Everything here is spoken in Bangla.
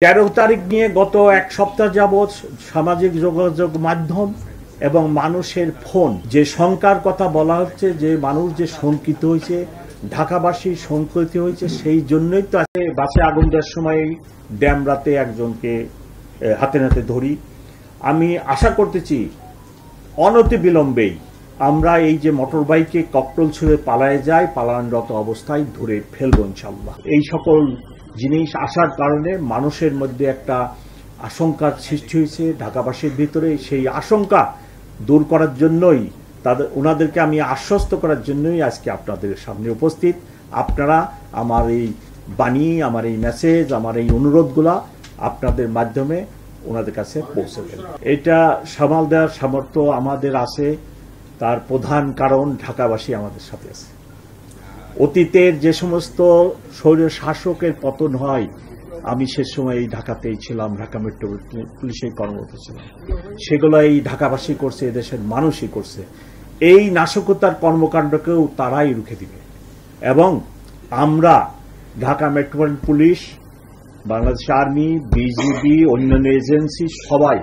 13 তারিখ নিয়ে গত এক সপ্তাহ যাবৎ সামাজিক যোগাযোগ মাধ্যম এবং মানুষের ফোন যে শঙ্কার কথা বলা হচ্ছে, যে মানুষ যে শঙ্কিত হয়েছে, ঢাকাবাসী শঙ্কিত হয়েছে, সেই জন্যই তো আজকে বাসে আগুন দেওয়ার সময় ড্যাম রাতে একজনকে হাতে নাতে ধরি। আমি আশা করতেছি অনতি বিলম্বেই আমরা এই যে মোটর বাইকে ককটেল ছুঁড়ে পালায় যায়, পালানরত অবস্থায় ধরে ফেলবো ইনশাআল্লাহ। এই সকল জিনিস আসার কারণে মানুষের মধ্যে একটা আশঙ্কার সৃষ্টি হয়েছে ঢাকাবাসীর ভিতরে। সেই আশঙ্কা দূর করার জন্যই ওনাদেরকে আমি আশ্বস্ত করার জন্যই আজকে আপনাদের সামনে উপস্থিত। আপনারা আমার এই বাণী, আমার এই মেসেজ, আমার এই অনুরোধগুলা আপনাদের মাধ্যমে ওনাদের কাছে পৌঁছে দেন। এটা সামাল দেওয়ার সামর্থ্য আমাদের আছে, তার প্রধান কারণ ঢাকাবাসী আমাদের সাথে আছে। অতীতের যে সমস্ত স্বৈর শাসকের পতন হয়, আমি সে সময় এই ঢাকাতেই ছিলাম, ঢাকা মেট্রো পুলিশের কর্মরত ছিলাম। সেগুলো এই ঢাকাবাসী করছে, এদেশের মানুষই করছে। এই নাশকতার কর্মকাণ্ডকেও তারাই রুখে দিবে এবং আমরা Dhaka metropolitan police, Bangladesh army, BGB, অন্যান্য এজেন্সি সবাই